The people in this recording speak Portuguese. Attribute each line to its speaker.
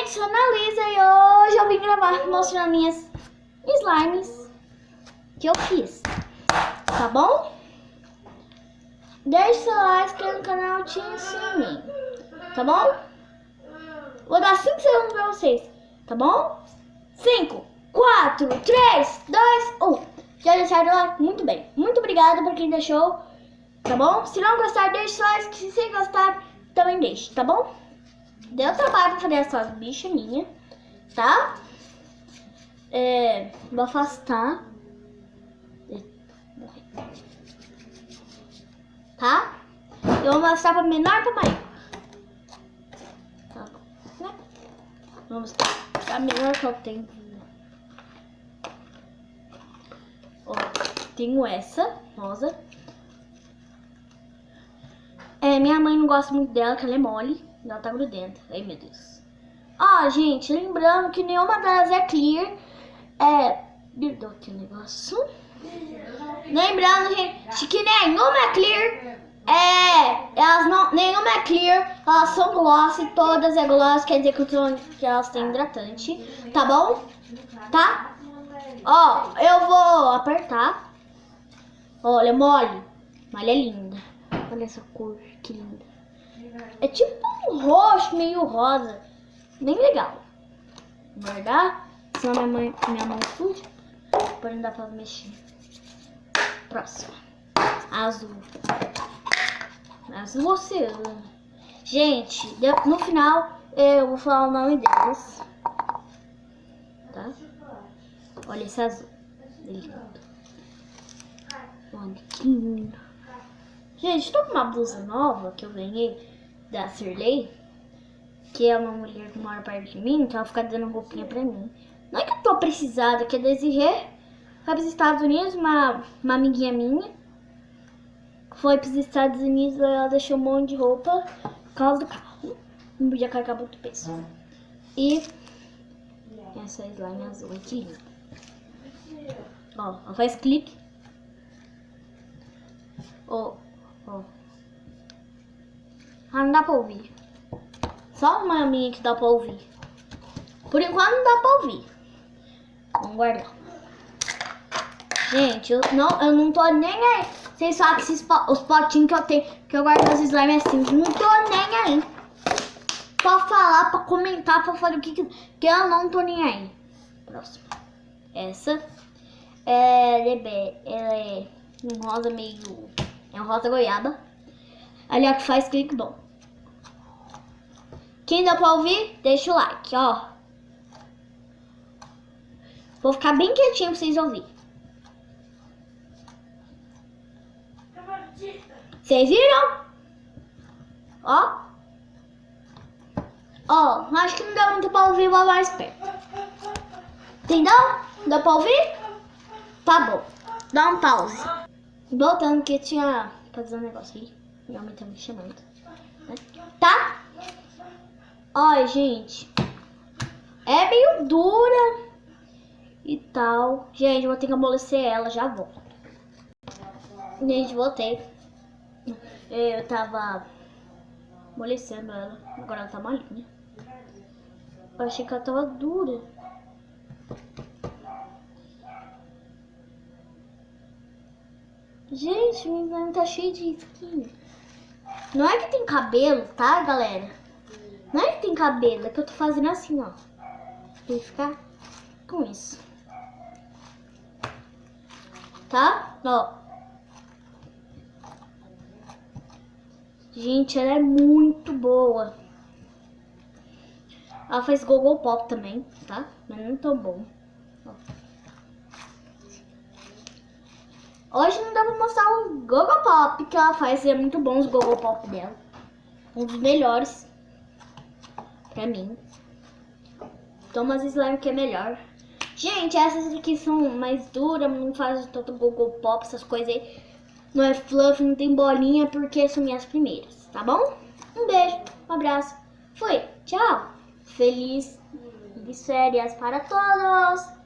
Speaker 1: gente, sou a Analisa e hoje eu vim gravar mostrando minhas slimes que eu fiz, tá bom? Deixe seu like, se inscreva no canal e ative o sininho, tá bom? Vou dar 5 segundos pra vocês, tá bom? 5, 4, 3, 2, 1. Já deixaram o like? Muito bem. Muito obrigada por quem deixou, tá bom? Se não gostar, deixe seu like. Se você gostar, também deixe, tá bom? Deu trabalho pra fazer essas bichas minhas, tá? Vou afastar. Tá? Eu vou mostrar pra menor pra maior. Tá bom, né? Vamos mostrar a melhor que eu tenho. Ó, tenho essa, rosa. Minha mãe não gosta muito dela, que ela é mole. Ela tá grudenta. Ai, meu Deus. Ó, gente, lembrando que nenhuma delas é clear. Perdão aqui o negócio. Lembrando, gente, que nenhuma é clear. Elas não, nenhuma é clear. Elas são gloss, todas é gloss, quer dizer que elas têm hidratante, tá bom? Tá? Ó, eu vou apertar. Olha, mole. Malha linda. Olha essa cor, que linda. É tipo um roxo, meio rosa. Bem legal. Vou guardar. Senão minha mão suja. Porém não dá pra mexer. Próxima. Azul. Azul oceano. Gente, no final eu vou falar o nome delas. Tá? Olha esse azul. Lindo. Olha que lindo. Gente, tô com uma blusa nova que eu ganhei da Sirley, que é uma mulher que mora perto de mim, então ela fica dando roupinha pra mim. Não é que eu tô precisada, que a Desirê foi pros Estados Unidos, uma amiguinha minha foi pros Estados Unidos, ela deixou um monte de roupa por causa do carro. Não podia carregar muito peso. E essa slime azul aqui. Ó, ela faz clique. Ó. Ah, não dá pra ouvir. Só uma minha que dá pra ouvir. Por enquanto não dá pra ouvir. Vamos guardar. Gente, eu não tô nem aí. Vocês sabem que os potinhos que eu tenho, que eu guardo as slime assim, não tô nem aí. Pra falar, pra comentar, pra falar o que eu não tô nem aí. Próximo. Essa. Ela é um rosa meio... É um rosa goiaba. Ali, ó, que faz clique bom. Quem dá pra ouvir, deixa o like, ó. Vou ficar bem quietinho pra vocês ouvirem. Vocês viram? Ó. Ó, acho que não dá muito pra ouvir, vou mais perto. Entendeu? Dá pra ouvir? Tá bom. Dá um pause. Voltando que tinha que fazer um negócio aí. Minha mãe tá me chamando. Né? Tá? Olha, gente. É meio dura e tal. Gente, eu vou ter que amolecer ela, já volto. Gente, voltei. Eu tava amolecendo ela. Agora ela tá molinha. Eu achei que ela tava dura. Gente, minha slime tá cheia de espinho. Não é que tem cabelo, tá, galera? Não é que tem cabelo, é que eu tô fazendo assim, ó. Pra ficar com isso. Tá? Ó. Gente, ela é muito boa. Ela faz gogo pop também, tá? Mas não tão bom. Ó. Hoje não dá pra mostrar o gogo pop que ela faz. É muito bom os gogo pop dela. Um dos melhores pra mim. Toma as slime que é melhor. Gente, essas aqui são mais duras, não fazem tanto gogo pop, essas coisas aí. Não é fluff, não tem bolinha, porque são minhas primeiras, tá bom? Um beijo, um abraço, fui, tchau. Feliz férias para todos.